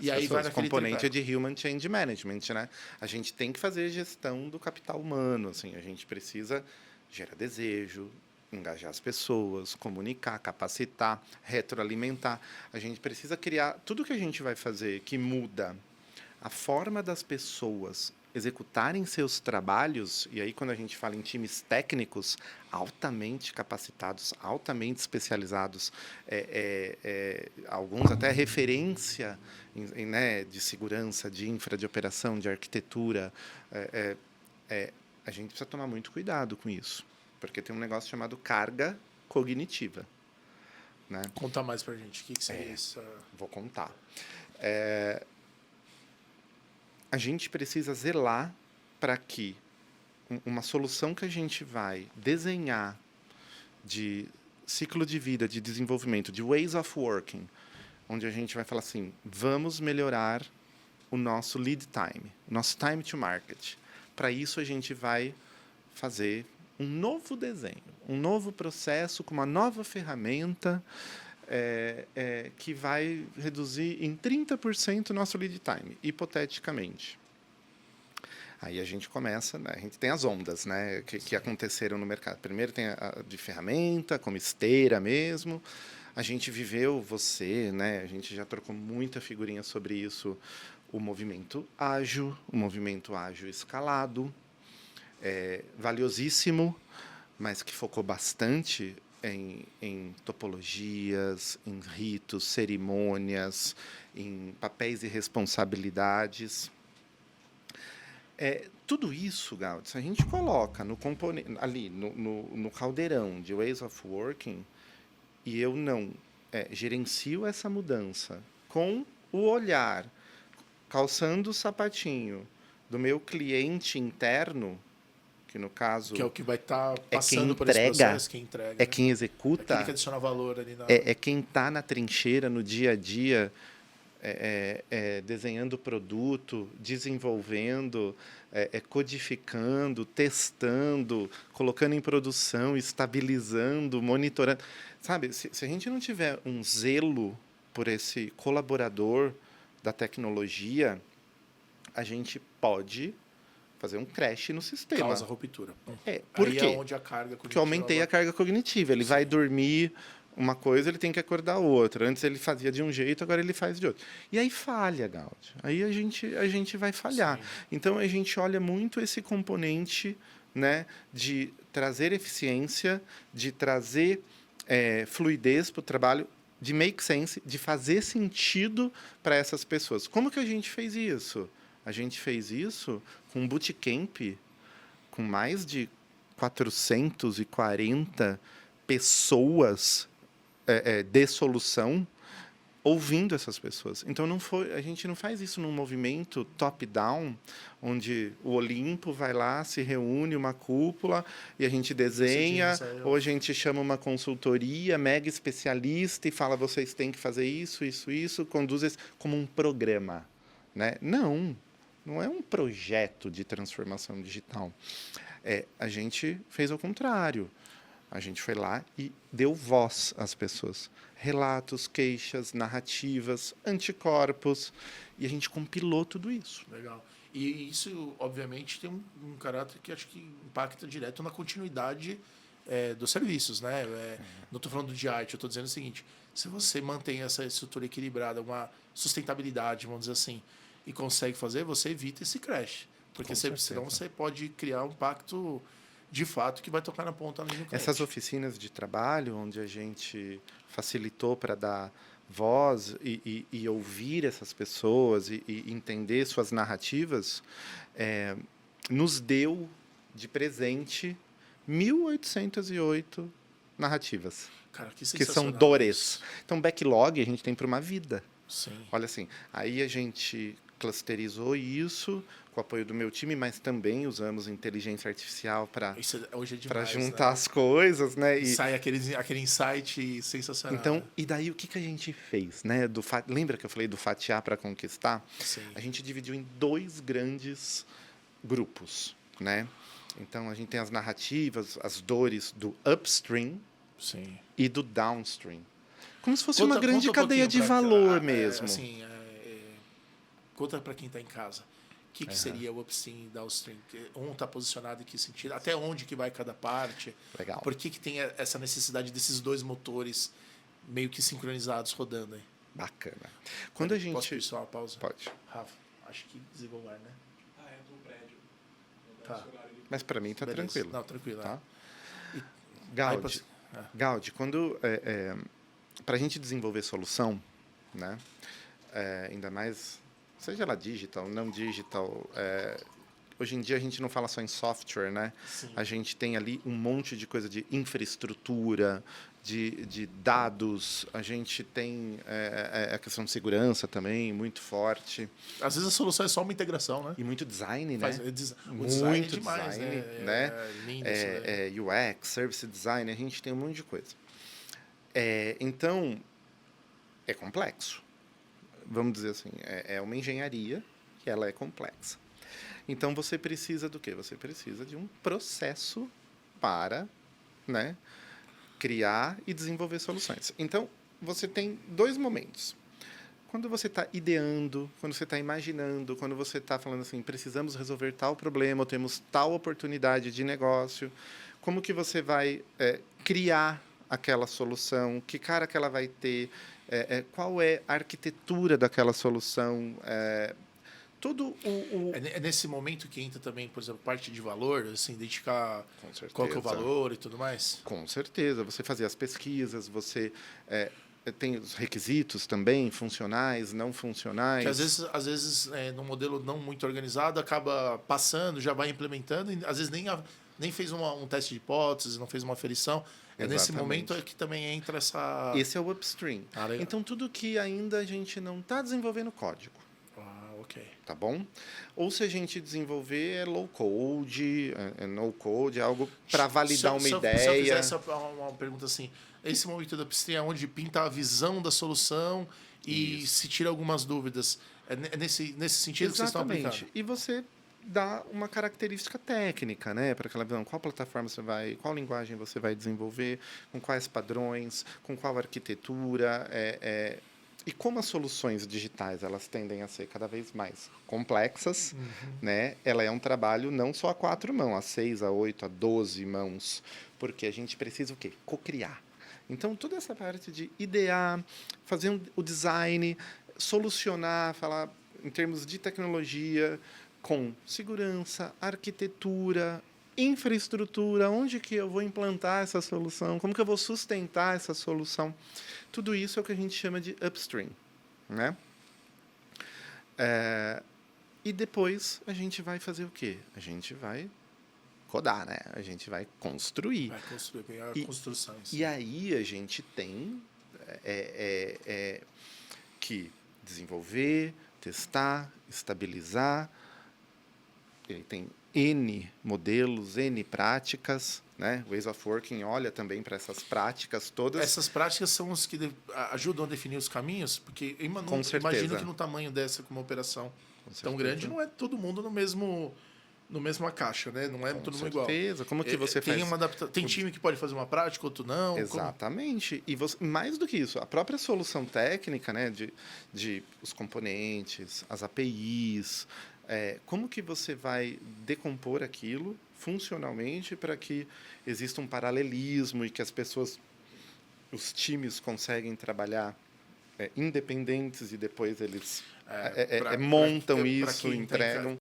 E aí vai naquele componente tripé. de Human Change Management, né? A gente tem que fazer gestão do capital humano, assim, a gente precisa gerar desejo, engajar as pessoas, comunicar, capacitar, retroalimentar. A gente precisa criar tudo que a gente vai fazer que muda a forma das pessoas executarem seus trabalhos, e aí quando a gente fala em times técnicos altamente capacitados, altamente especializados, alguns até referência né, de segurança, de infra, de operação, de arquitetura, a gente precisa tomar muito cuidado com isso, porque tem um negócio chamado carga cognitiva. Né? Conta mais pra gente. O que seria isso? Vou contar. A gente precisa zelar para que uma solução que a gente vai desenhar de ciclo de vida, de desenvolvimento, de ways of working, onde a gente vai falar assim, vamos melhorar o nosso lead time, nosso time to market. Para isso, a gente vai fazer um novo desenho, um novo processo com uma nova ferramenta que vai reduzir em 30% o nosso lead time, hipoteticamente. Aí a gente começa, né? A gente tem as ondas, né, que aconteceram no mercado. Primeiro tem a de ferramenta, como esteira mesmo. A gente viveu, né? A gente já trocou muita figurinha sobre isso. O movimento ágil escalado, valiosíssimo, mas que focou bastante em topologias, em ritos, cerimônias, em papéis e responsabilidades. Tudo isso, Gaud, se a gente coloca no componente, ali no caldeirão de Ways of Working, e eu não gerencio essa mudança com o olhar, calçando o sapatinho do meu cliente interno, que no caso Que é o que vai estar quem passando por esse entrega, processo, quem entrega. quem executa, Aquele que adiciona valor ali na... quem está na trincheira no dia a dia, desenhando produto, desenvolvendo, codificando, testando, colocando em produção, estabilizando, monitorando. Sabe, se a gente não tiver um zelo por esse colaborador da tecnologia, a gente pode fazer um crash no sistema. Causa ruptura. Por Aí quê? é onde a carga cognitiva... Porque eu aumentei a carga cognitiva. Ele vai dormir uma coisa, ele tem que acordar outra. Antes ele fazia de um jeito, agora ele faz de outro. E aí falha, Gaudi. Aí a gente vai falhar. Sim. Então, a gente olha muito esse componente, né, de trazer eficiência, de trazer fluidez para o trabalho, de make sense, de fazer sentido para essas pessoas. Como que a gente fez isso? A gente fez isso com um bootcamp com mais de 440 pessoas de solução ouvindo essas pessoas. Então a gente não faz isso num movimento top-down, onde o Olimpo vai lá, se reúne uma cúpula e a gente desenha, ou a gente chama uma consultoria mega especialista e fala, vocês têm que fazer isso, conduz isso como um programa. Né? Não é um projeto de transformação digital. A gente fez ao contrário. A gente foi lá e deu voz às pessoas. Relatos, queixas, narrativas, anticorpos. E a gente compilou tudo isso. Legal. E isso, obviamente, tem um caráter que acho que impacta direto na continuidade dos serviços. Né? Não estou falando de arte, eu estou dizendo o seguinte. Se você mantém essa estrutura equilibrada, uma sustentabilidade, vamos dizer assim, e consegue fazer, você evita esse crash. Porque senão você pode criar um impacto de fato que vai tocar na ponta ali no cliente. Essas oficinas de trabalho, onde a gente facilitou para dar voz e ouvir essas pessoas e entender suas narrativas, nos deu de presente 1.808 narrativas. Cara, que são dores. Então, backlog a gente tem para uma vida. Sim. Olha assim, aí a gente clusterizou isso com o apoio do meu time, mas também usamos inteligência artificial para juntar as coisas, né? E sai aquele insight sensacional. Então, e daí o que a gente fez, né? Lembra que eu falei do fatiar para conquistar? Sim. A gente dividiu em 2 grandes grupos, né? Então a gente tem as narrativas, as dores do upstream Sim. e do downstream. Como se fosse uma grande cadeia de valor mesmo. conta para quem está em casa. O que seria o upstream e downstream? Um está posicionado em que sentido? Até onde que vai cada parte? Legal. Por que tem essa necessidade desses dois motores meio que sincronizados rodando aí? Bacana. Quando a gente... Posso pedir só uma pausa? Pode. Rafa, acho que desligou o ar, né? É do prédio. Tá. Mas para mim tá Beleza. tranquilo. Não, tranquilo. Tá? Aí Gaudi, pode- Gaudi, quando... para a gente desenvolver solução, né? Ainda mais, seja ela digital, não digital, hoje em dia a gente não fala só em software, né? Sim. A gente tem ali um monte de coisa de infraestrutura, de dados, a gente tem a questão de segurança também, muito forte. Às vezes a solução é só uma integração, né? E muito design, né? O design é Muito demais, design, né? É lindo isso, né? UX, Service Design, a gente tem um monte de coisa. Então, é complexo. Vamos dizer assim, é uma engenharia que ela é complexa. Então, você precisa do quê? Você precisa de um processo para, né, criar e desenvolver soluções. Então, você tem dois momentos. Quando você está ideando, quando você está imaginando, quando você está falando assim, precisamos resolver tal problema, ou temos tal oportunidade de negócio, como que você vai criar aquela solução, que cara que ela vai ter, qual é a arquitetura daquela solução, tudo É nesse momento que entra também, por exemplo, parte de valor, assim, identificar Com certeza. qual que é o valor e tudo mais? Com certeza. Você fazer as pesquisas, você tem os requisitos também, funcionais, não funcionais. Que às vezes num modelo não muito organizado, acaba passando, já vai implementando, e às vezes nem fez um teste de hipótese, não fez uma aferição. Nesse momento que também entra essa... Esse é o upstream. Legal. Então, tudo que ainda a gente não está desenvolvendo código. Ok. Tá bom? Ou se a gente desenvolver low code, no code, algo para validar uma ideia. Se eu fizesse uma pergunta assim, esse momento da upstream é onde pinta a visão da solução e se tira algumas dúvidas. É nesse sentido que vocês estão aplicando? E você dá uma característica técnica, né, para aquela visão. Qual plataforma você vai, qual linguagem você vai desenvolver, com quais padrões, com qual arquitetura, e como as soluções digitais elas tendem a ser cada vez mais complexas, né? Ela é um trabalho não só a 4 mãos, a 6, a 8, a 12 mãos, porque a gente precisa o quê? Cocriar. Então, toda essa parte de idear, fazer o design, solucionar, falar em termos de tecnologia, com segurança, arquitetura, infraestrutura, onde que eu vou implantar essa solução, como que eu vou sustentar essa solução. Tudo isso é o que a gente chama de upstream, né? E depois a gente vai fazer o quê? A gente vai codar, né? A gente vai construir. Vai construir, pegar a construção. E aí a gente tem que desenvolver, testar, estabilizar. Ele tem N modelos, N práticas, né? Ways of Working olha também para essas práticas todas. Essas práticas são os que ajudam a definir os caminhos, porque eu imagino que no tamanho dessa como operação tão grande, não é todo mundo no mesma caixa, né? Não é todo mundo igual. Como que você faz? Tem time que pode fazer uma prática, outro não. Exatamente. E mais do que isso, a própria solução técnica, né, de os componentes, as APIs, como que você vai decompor aquilo funcionalmente para que exista um paralelismo e que os times conseguem trabalhar independentes e depois eles montam isso, entregam.